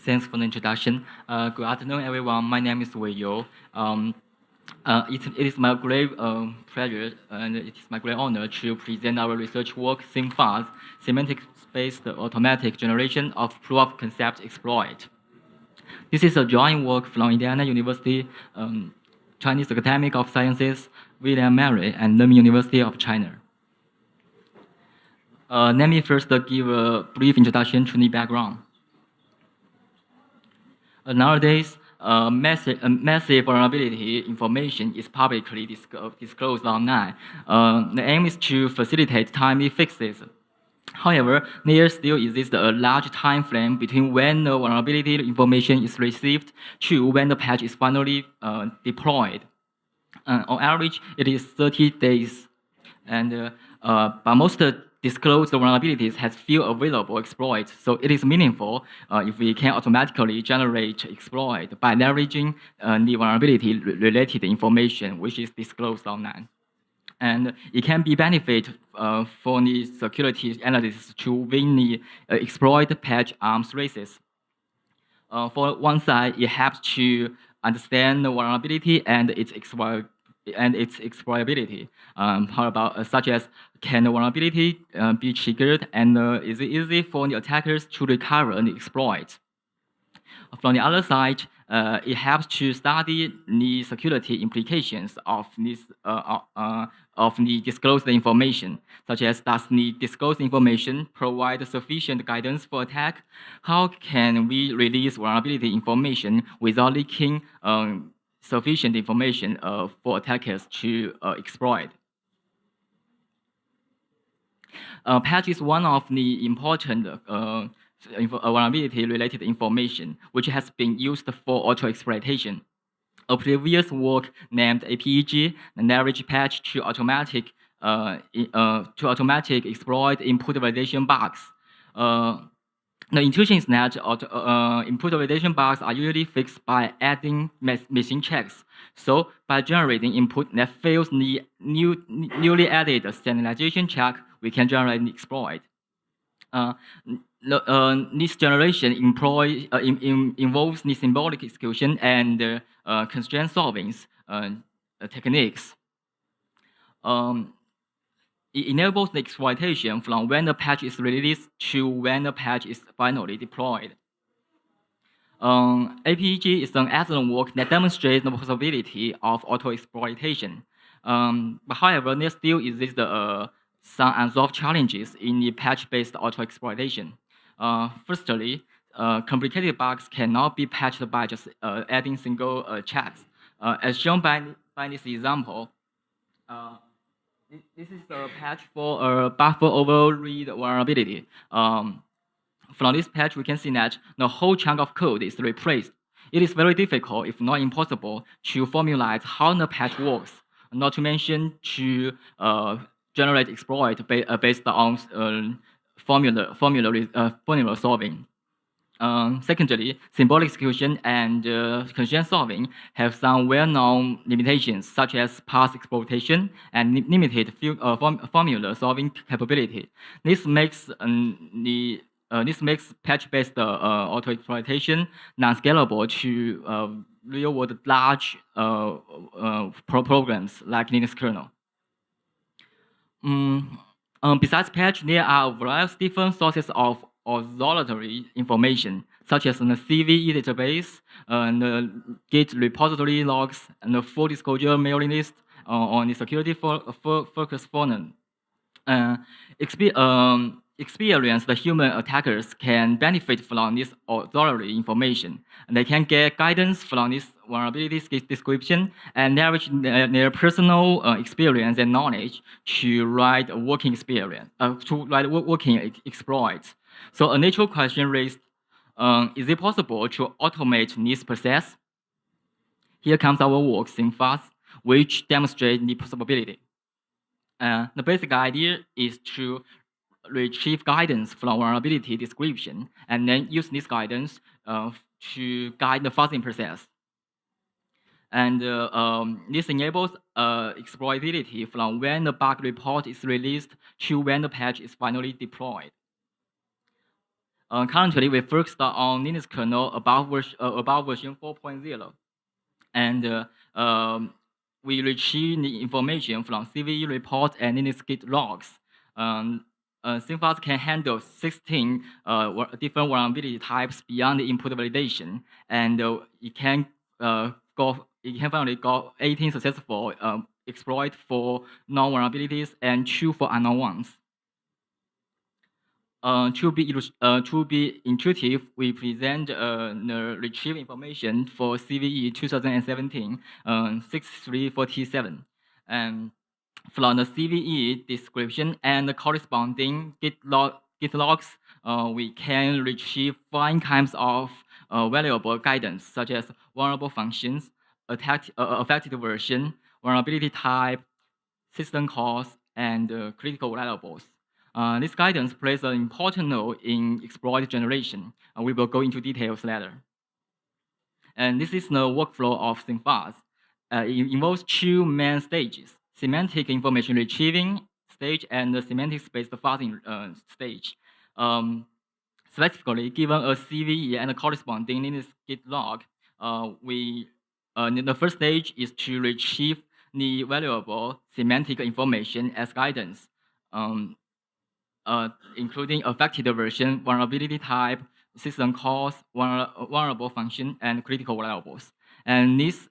Thanks for the introduction. Good afternoon, everyone. My name is Wei You. It is my great pleasure and it is my great honor to present our research work, SemFuzz, Semantics-Based Automatic Generation of Proof-of-Concept Exploit. This is a joint work from Indiana University, Chinese Academy of Sciences, William Mary, and Lemon University of China. Let me first give a brief introduction to the background. Nowadays, massive vulnerability information is publicly disclosed online. The aim is to facilitate timely fixes. However, there still exists a large time frame between when the vulnerability information is received to when the patch is finally deployed. On average, it is 30 days, but most disclosed vulnerabilities has few available exploits, so it is meaningful if we can automatically generate exploit by leveraging the vulnerability-related information which is disclosed online. And it can be benefit for the security analysts to win the exploit patch arms races. For one side, it helps to understand the vulnerability and its exploitability. How about such as can the vulnerability be triggered, and is it easy for the attackers to recover the exploit? From the other side, it helps to study the security implications of this of the disclosed information, such as does the disclosed information provide sufficient guidance for attack? How can we release vulnerability information without leaking sufficient information for attackers to exploit? Patch is one of the important vulnerability-related information which has been used for auto-exploitation. A previous work named APEG, the leverage patch to automatic exploit input validation bugs. The intuition is that input validation bugs are usually fixed by adding missing checks. So by generating input that fails the newly added standardization check, we can generate an exploit. This generation involves the symbolic execution and constraint solving techniques. It enables the exploitation from when the patch is released to when the patch is finally deployed. APEG is an excellent work that demonstrates the possibility of auto-exploitation. But however, there still exists some unsolved challenges in the patch-based auto-exploitation. Firstly, complicated bugs cannot be patched by just adding single checks. As shown by this example, this is a patch for a buffer overread vulnerability. From this patch, we can see that the whole chunk of code is replaced. It is very difficult, if not impossible, to formulate how the patch works, not to mention to generate exploit based on formula solving. Secondly, symbolic execution and constraint solving have some well-known limitations, such as path exploitation and limited formula solving capability. This makes patch-based auto-exploitation non-scalable to real-world large programs like Linux kernel. Besides patch, there are a variety of different sources of auxiliary information, such as the CVE database, and the Git repository logs, and the full disclosure mailing list on the security focus forum. Experienced human attackers can benefit from this auxiliary information. And they can get guidance from this vulnerability description and leverage their personal experience and knowledge to write a working exploits. So a natural question raised, is it possible to automate this process? Here comes our work, SemFuzz, which demonstrates the possibility. The basic idea is to retrieve guidance from vulnerability description and then use this guidance to guide the fuzzing process. And this enables exploitability from when the bug report is released to when the patch is finally deployed. Currently, we focused on Linux kernel above version 4.0, and we retrieve the information from CVE reports and Linux Git logs. SemFuzz can handle 16 different vulnerability types beyond the input validation, and it can finally got 18 successful exploit for known vulnerabilities and 2 for unknown ones. To be intuitive, we present the retrieve information for CVE 2017 6347. And from the CVE description and the corresponding Git logs, we can retrieve 5 kinds of valuable guidance, such as vulnerable functions, affected version, vulnerability type, system calls, and critical variables. This guidance plays an important role in exploit generation. We will go into details later. And this is the workflow of SemFuzz. It involves 2 main stages: semantic information retrieving stage and the semantics-based fuzzing stage. Specifically, given a CVE and a corresponding Linux Git log, the first stage is to retrieve the valuable semantic information as guidance, including affected version, vulnerability type, system calls, vulnerable function, and critical variables. And this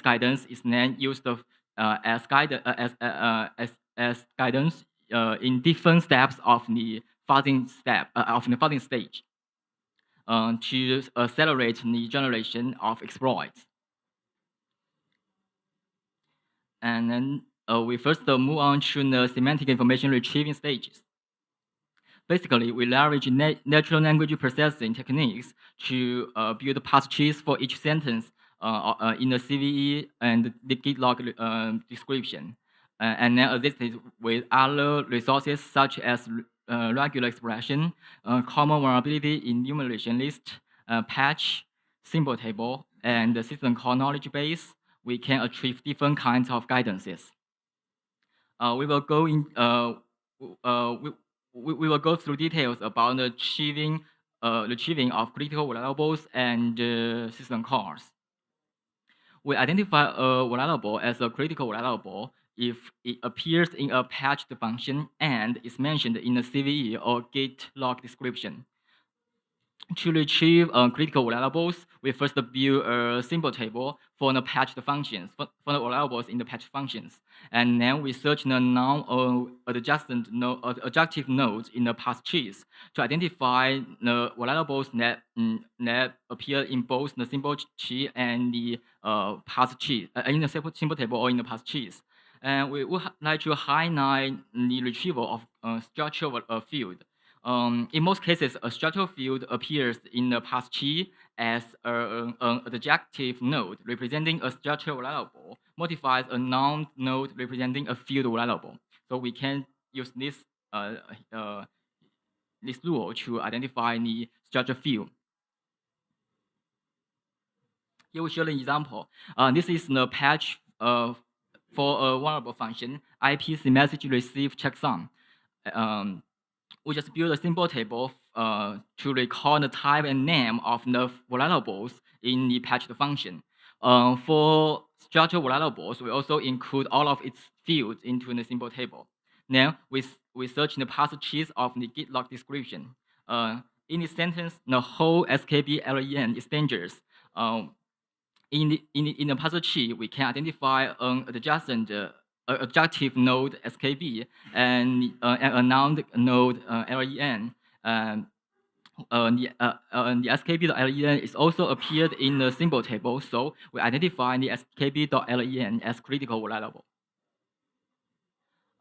guidance is then used as guidance in different steps of the fuzzing stage to accelerate the generation of exploits. And then we first move on to the semantic information retrieving stages. Basically, we leverage natural language processing techniques to build path trees for each sentence in the CVE and the Git log description, and then assisted with other resources such as regular expression, common vulnerability enumeration list, patch, symbol table, and the system call knowledge base. We can achieve different kinds of guidances. We will go in. We will go through details about the retrieving of critical variables and system calls. We identify a variable as a critical variable if it appears in a patched function and is mentioned in the CVE or Git log description. To retrieve critical variables, we first build a symbol table for the patched functions, for the variables in the patched functions. And then we search the non or adjacent nodes in the path trees to identify the variables that appear in both the symbol tree and the path tree, in the symbol table or in the path trees. And we would like to highlight the retrieval of structural field. In most cases, a structural field appears in the path tree as an adjective node representing a structural variable, modifies a noun node representing a field variable. So we can use this rule to identify the structure field. Here we show an example. This is the patch for a variable function, IPC message receive checksum. We just build a simple table to record the type and name of the variables in the patched function. For structural variables, we also include all of its fields into the simple table. Then we search the path trees of the Git log description. In this sentence, the whole SKB LEN is dangerous. In the path tree, we can identify an adjacent adjective node SKB and a noun node LEN. The SKB.len is also appeared in the symbol table, so we identify the SKB.len as critical variable.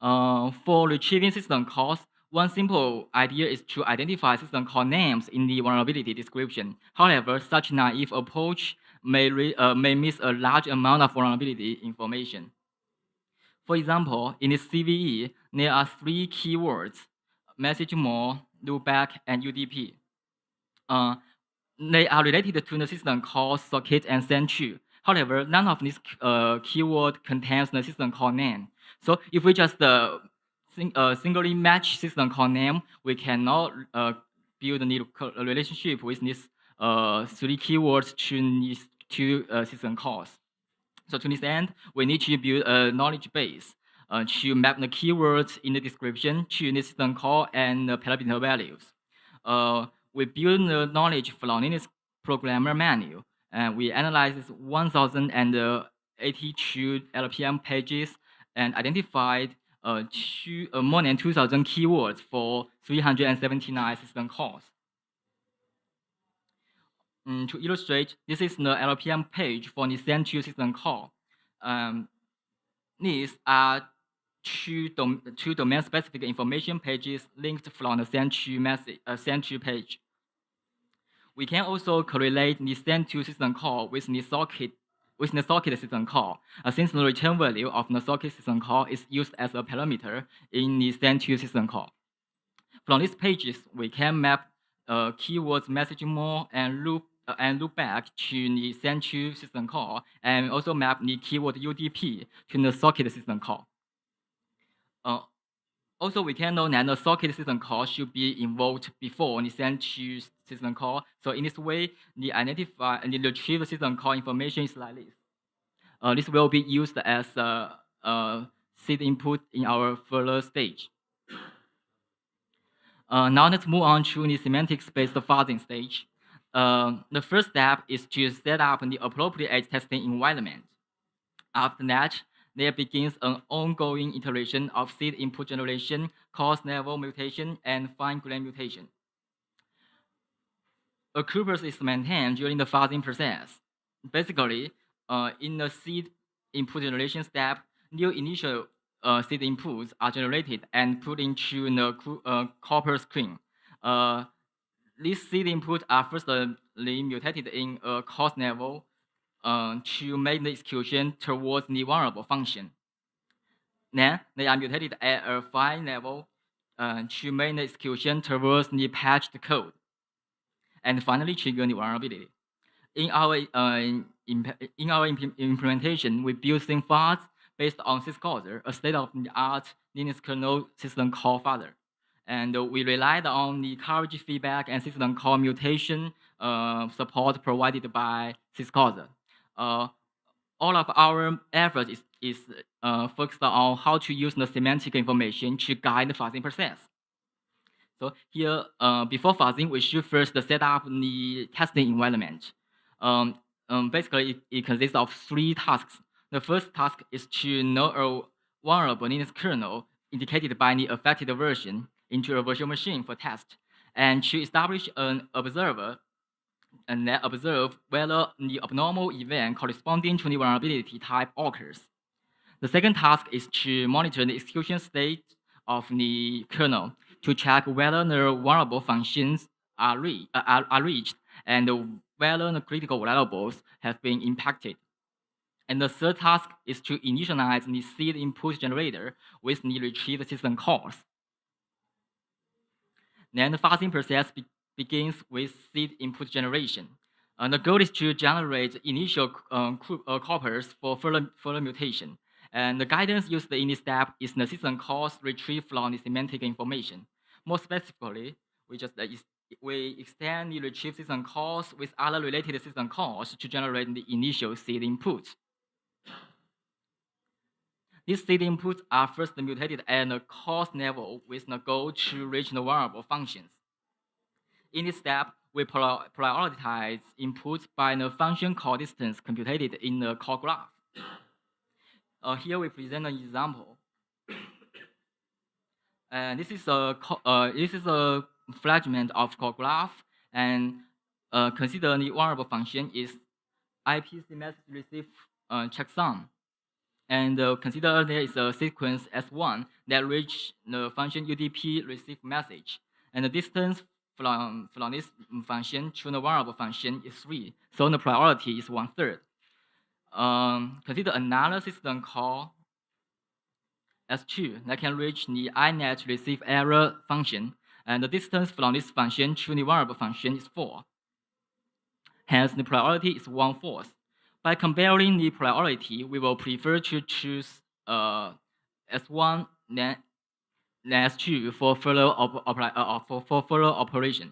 For retrieving system calls, one simple idea is to identify system call names in the vulnerability description. However, such naive approach may miss a large amount of vulnerability information. For example, in the CVE, there are 3 keywords: message more, loopback, and UDP. They are related to the system call socket and send to. However, none of these keyword contains the system call name. So if we just singly match system call name, we cannot build a relationship with these 3 keywords to these 2 system calls. So to this end, we need to build a knowledge base to map the keywords in the description to the system call and the parameter values. We build the knowledge from this programmer manual, and we analyze 1,082 LPM pages and identified more than 2,000 keywords for 379 system calls. To illustrate, this is the LPM page for the SEN2 system call. These are two domain-specific information pages linked from the SEN2 page. We can also correlate the SEN2 system call with the socket system call, since the return value of the socket system call is used as a parameter in the SEN2 system call. From these pages, we can map keywords messaging more and loop back to the SEN2 system call, and also map the keyword UDP to the socket system call. Also, we can know that the socket system call should be invoked before the SEN2 system call. So in this way, the identify and the retrieve system call information is like this. This will be used as a seed input in our further stage. Now let's move on to the semantics-based fuzzing stage. The first step is to set up the appropriate testing environment. After that, there begins an ongoing iteration of seed input generation, coarse level mutation, and fine-grained mutation. A corpus is maintained during the fuzzing process. Basically, in the seed input generation step, new initial seed inputs are generated and put into the corpus screen. These seed inputs are firstly mutated in a coarse level to make the execution towards the vulnerable function. Then they are mutated at a fine level to make the execution towards the patched code. And finally, trigger the vulnerability. In our implementation, we built SemFuzz based on SysCauser, a state-of-the-art Linux kernel system call fuzzer. And we relied on the coverage feedback and system call mutation support provided by SysCauser. All of our efforts is focused on how to use the semantic information to guide the fuzzing process. So here, before fuzzing, we should first set up the testing environment. Basically, it consists of 3 tasks. The first task is to know a vulnerable Linux kernel indicated by the affected version into a virtual machine for test, and to establish an observer and then observe whether the abnormal event corresponding to the vulnerability type occurs. The second task is to monitor the execution state of the kernel to check whether the vulnerable functions are reached and whether the critical variables have been impacted. And the third task is to initialize the seed input generator with the retrieved system calls. Then the fuzzing process begins with seed input generation. The goal is to generate initial corpus for further mutation. And the guidance used in this step is the system calls retrieved from the semantic information. More specifically, we extend the retrieved system calls with other related system calls to generate the initial seed input. These seed inputs are first mutated at the coarse level with the goal to reach the vulnerable functions. In this step, we prioritize inputs by the function call distance computed in the call graph. Here we present an example. And this is a fragment of call graph, and consider the vulnerable function is IPC message receive checksum. And consider there is a sequence S1 that reach the function UDP receive message. And the distance from this function to the vulnerable function is 3. So the priority is 1/3. Consider another system call S2 that can reach the inet receive error function. And the distance from this function to the vulnerable function is 4. Hence, the priority is 1/4. By comparing the priority, we will prefer to choose S1 than S2 for further operation.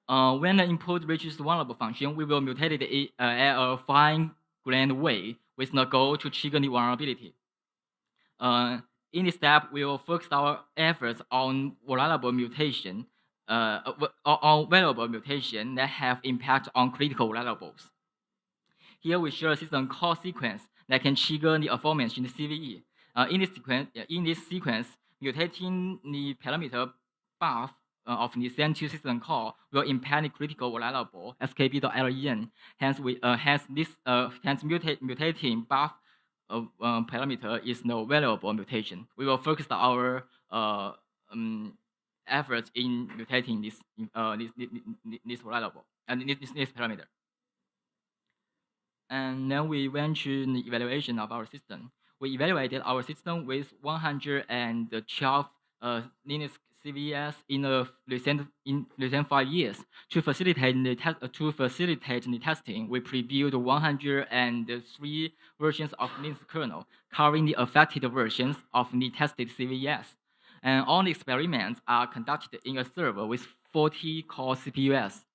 When the input reaches the vulnerable function, we will mutate it in a fine-grained way with the goal to trigger the vulnerability. In this step, we will focus our efforts on vulnerable mutation, on valuable mutation that have impact on critical variables. Here we show a system call sequence that can trigger the aforementioned CVE. In this sequence, mutating the parameter buff of the send-to system call will impact the critical variable skb.len. Hence, mutating buff parameter is no valuable mutation. We will focus our efforts in mutating this variable and this parameter. And then we went to the evaluation of our system. We evaluated our system with 112 Linux CVS in the recent 5 years. To facilitate the testing, we previewed 103 versions of Linux kernel, covering the affected versions of the tested CVS. And all the experiments are conducted in a server with 40 core CPUs.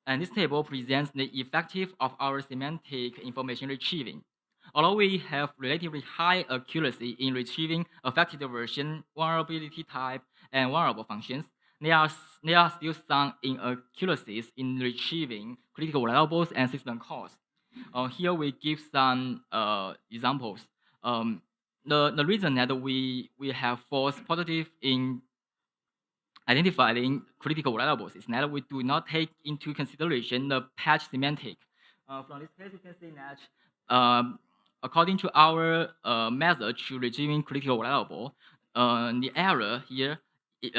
And this table presents the effective of our semantic information retrieving. Although we have relatively high accuracy in retrieving affected version, vulnerability type, and vulnerable functions, there are still some inaccuracies in retrieving critical variables and system calls. Here we give some examples. The reason that we have false positive in identifying critical variables is that we do not take into consideration the patch semantic. From this case, you can see that according to our method to retrieving critical variable, the error here, the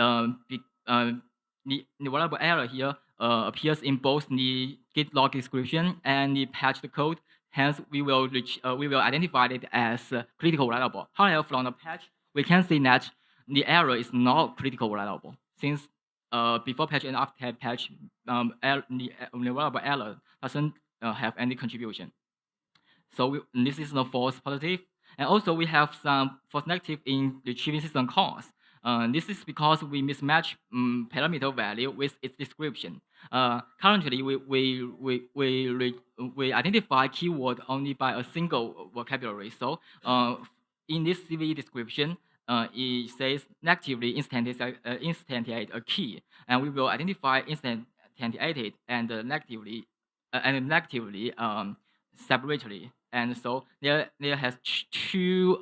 variable error here appears in both the git log description and the patch code. Hence, we will identify it as critical variable. However, from the patch, we can see that the error is not critical variable, since before patch and after patch, the variable error doesn't have any contribution. So this is the false positive. And also we have some false negative in retrieving system calls. This is because we mismatch parameter value with its description. Currently, we identify keyword only by a single vocabulary. So in this CVE description, it says negatively instantiate a key, and we will identify instantiated and negatively separately. And so there has two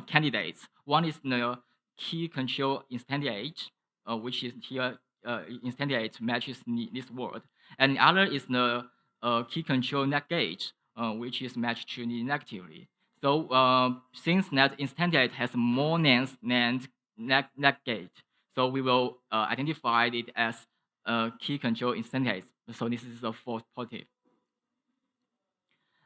candidates. One is the key control instantiate, which is here instantiate matches this word, and the other is the key control negate, which is matched to the negatively. So since that instantiate has more names than negate, so we will identify it as key control instantiate. So this is a false positive.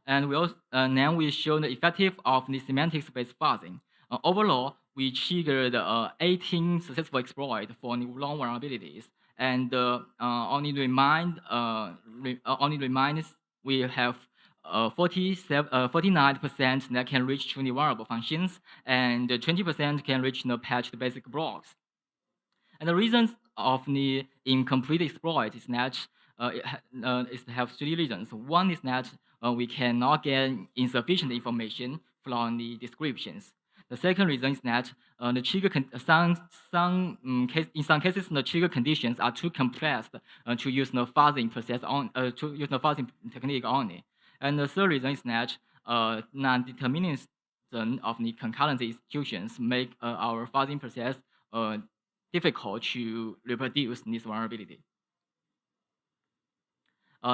And we also now we show the effective of the semantics-based fuzzing. Overall, we triggered 18 successful exploits for the long vulnerabilities, and only reminds we have 49% that can reach to the vulnerable functions, and 20% can reach the patched basic blocks. And the reasons of the incomplete exploit is that it have three reasons. One is that we cannot get insufficient information from the descriptions. The second reason is that the trigger in some cases the trigger conditions are too complex to use the fuzzing process on to use the fuzzing technique only. And the third reason is that non-determinism of the concurrency executions make our fuzzing process difficult to reproduce this vulnerability.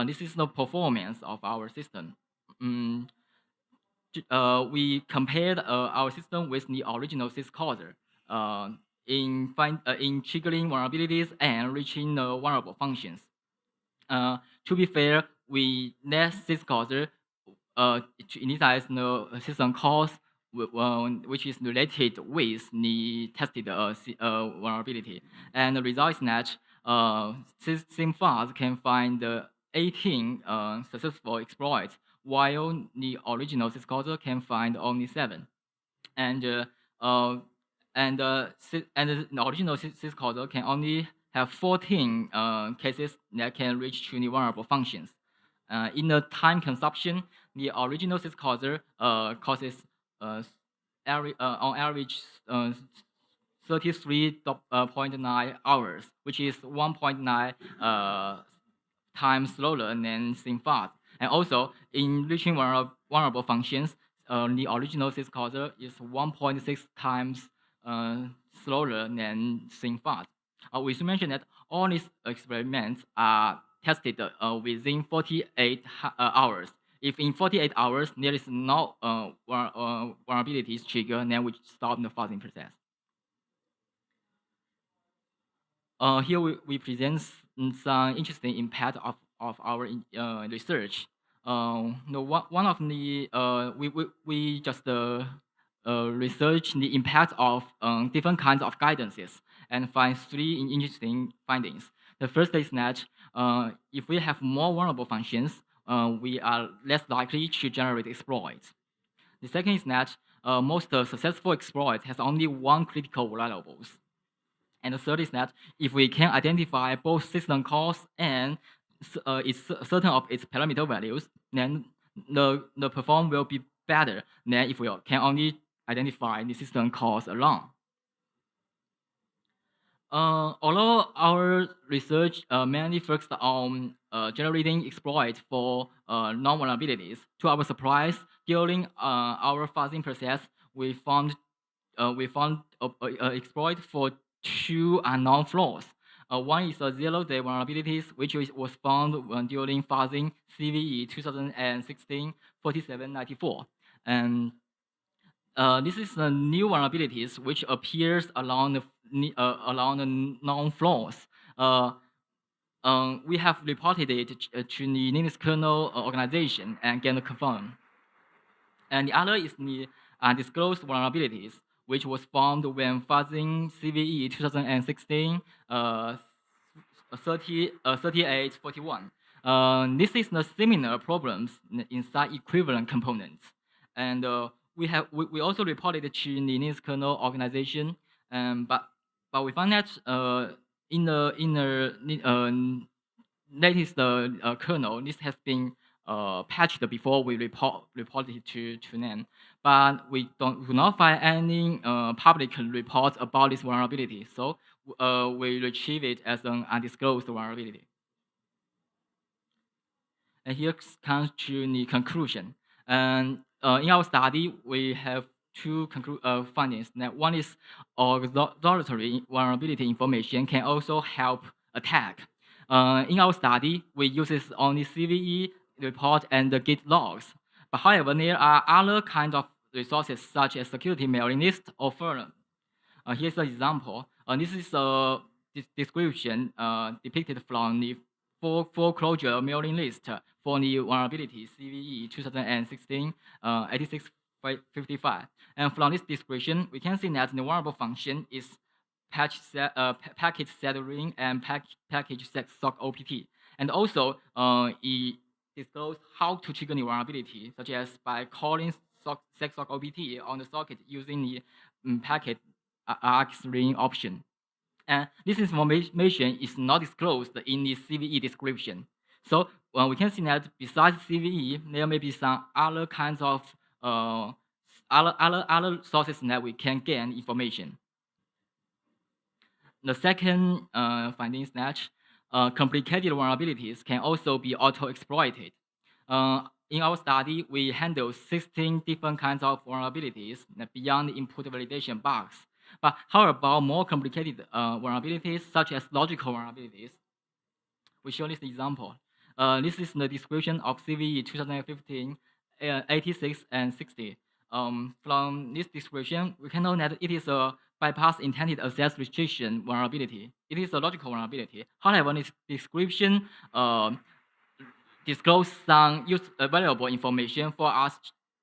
This is the performance of our system. We compared our system with the original syscauser in triggering vulnerabilities and reaching the vulnerable functions. To be fair, we let syscauser to initialize the system calls which is related with the tested vulnerability, and the result is that SemFuzz can find 18 successful exploits, while the original syscauser can find only 7. And the original syscauser can only have 14 cases that can reach to the vulnerable functions. In the time consumption, the original syscauser causes on average 33.9 hours, which is 1.9 times slower than SemFuzz. And also, in reaching vulnerable functions, the original syscauser is 1.6 times slower than SemFuzz. We should mention that all these experiments are tested within 48 hours. If in 48 hours there is no vulnerabilities trigger, then we stop the fuzzing process. Here we present some interesting impact of our research. One of the we just research the impact of different kinds of guidances and find 3 interesting findings. The first is that if we have more vulnerable functions, we are less likely to generate exploits. The second is that most successful exploits has only one critical variables. And the third is that if we can identify both system calls and certain of its parameter values, then the performance will be better than if we can only identify the system calls alone. Although our research mainly focused on generating exploits for non-vulnerabilities, to our surprise, during our fuzzing process, we found exploit for 2 unknown flaws. One is a 0-day vulnerabilities, which was found during fuzzing CVE 2016-4794. And this is the new vulnerabilities which appears along the known flaws. We have reported it to the Linux kernel organization and get confirmed. And the other is the undisclosed vulnerabilities, which was found when fuzzing CVE 2016 3841. This is the similar problems inside equivalent components. And we also reported it to the Linux kernel organization, but we found that in the latest kernel, this has been patched before we reported it to them, but we do not find any public reports about this vulnerability. So we retrieve it as an undisclosed vulnerability. And here comes to the conclusion. And in our study, we have 2 findings. That one is auxiliary vulnerability information can also help attack. In our study, we use only CVE report and the Git logs. But however, there are other kinds of resources such as security mailing list or forum. Here's an example. This is a description depicted from the foreclosure mailing list for the vulnerability CVE 2016 8655. And from this description, we can see that the vulnerable function is package settling and package set sock opt. And also, it discloses how to trigger the vulnerability, such as by calling set sock opt on the socket using the packet arc-string option. And this information is not disclosed in the CVE description. So we can see that besides CVE, there may be some other kinds of other sources that we can gain information. The second finding is that complicated vulnerabilities can also be auto-exploited. In our study, we handle 16 different kinds of vulnerabilities beyond the input validation bugs. But how about more complicated vulnerabilities, such as logical vulnerabilities? We show this example. This is the description of CVE 2015, 86 and 60. From this description, we can know that it is a bypass intended access restriction vulnerability. It is a logical vulnerability. However, this description discloses some valuable information for us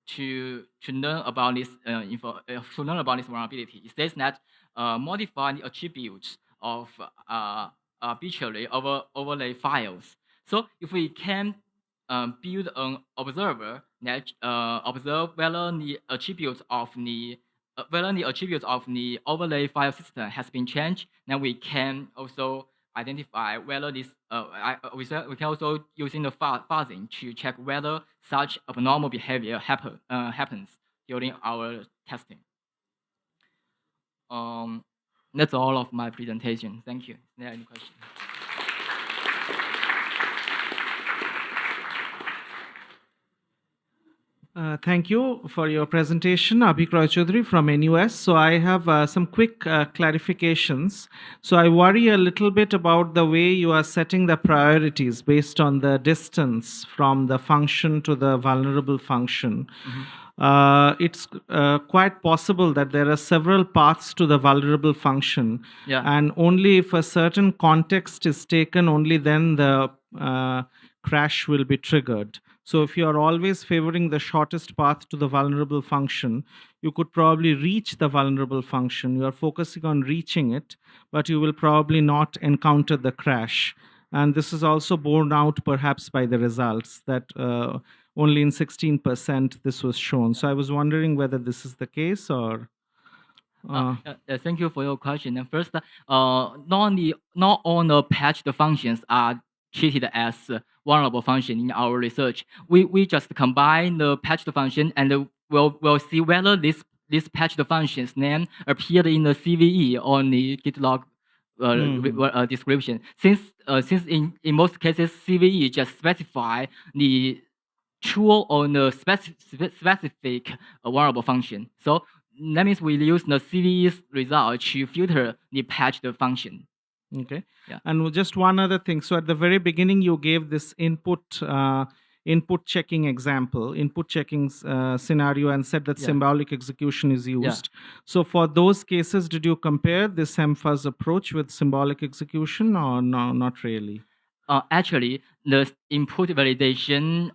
to learn about this vulnerability. It says that modify the attributes of arbitrary overlay files. So if we can build an observer that observe whether the attributes of the overlay file system has been changed, then we can also identify whether this. We can also using the fuzzing to check whether such abnormal behavior happens during our testing. That's all of my presentation. Thank you. Is there any questions? Thank you for your presentation, Abhik Roy Chaudhary from NUS. So I have some quick clarifications. So I worry a little bit about the way you are setting the priorities based on the distance from the function to the vulnerable function. It's quite possible that there are several paths to the vulnerable function, and only if a certain context is taken, only then the crash will be triggered. So if you are always favoring the shortest path to the vulnerable function, you could probably reach the vulnerable function. You are focusing on reaching it, but you will probably not encounter the crash. And this is also borne out perhaps by the results that only in 16% this was shown. So I was wondering whether this is the case or... Thank you for your question. And first, not all the patched functions are treated as vulnerable function in our research. We just combine the patched function and we'll see whether this patched function's name appeared in the CVE or the GitLog description. Since in most cases CVE just specify the true or the specific vulnerable function. So that means we use the CVE's result to filter the patched function. Okay. Yeah. And just one other thing. So at the very beginning, you gave this input checking example, input checking scenario, and said that symbolic execution is used. So for those cases, did you compare the SemFuzz approach with symbolic execution or no, not really? Actually, the input validation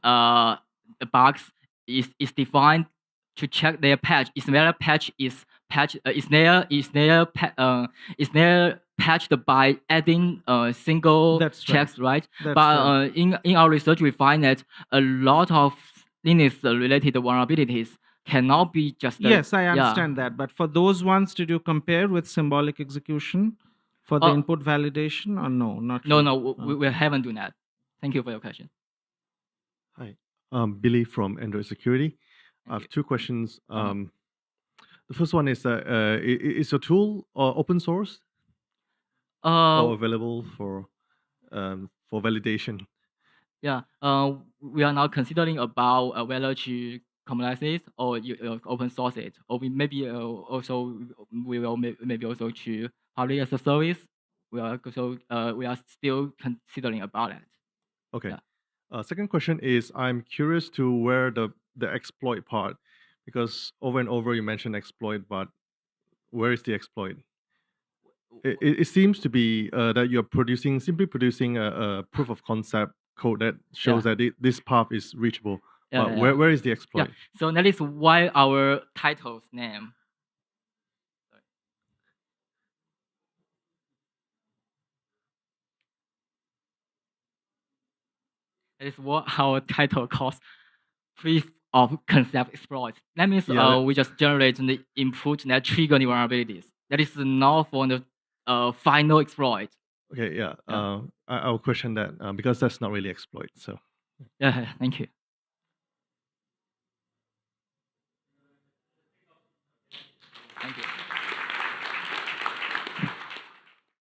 box is defined to check their patch. Is their patch is patched? Is their patched by adding single checks, right? But in our research, we find that a lot of Linux-related vulnerabilities cannot be just. Yes, I understand that. But for those ones, did you compare with symbolic execution for the input validation or no? Not no, really. no, we haven't done that. Thank you for your question. Hi, Billy from Android Security. I have two questions. The first one is your tool open source or available for validation? Yeah, we are now considering about whether to commercialize it or open source it, or we maybe also we will maybe also to publish as a service. We are still considering about it. Okay. Second question is, I'm curious to where the exploit part, because over and over you mentioned exploit, but where is the exploit? It seems to be that you're simply producing a proof of concept code that shows that this path is reachable. But where is the exploit? So that is why our title's name. That is what our title calls proof of concept exploit. That means we just generate the input that trigger the vulnerabilities. That is not for the final exploit. Okay, I'll question that because that's not really exploit. So yeah, thank you. Thank you.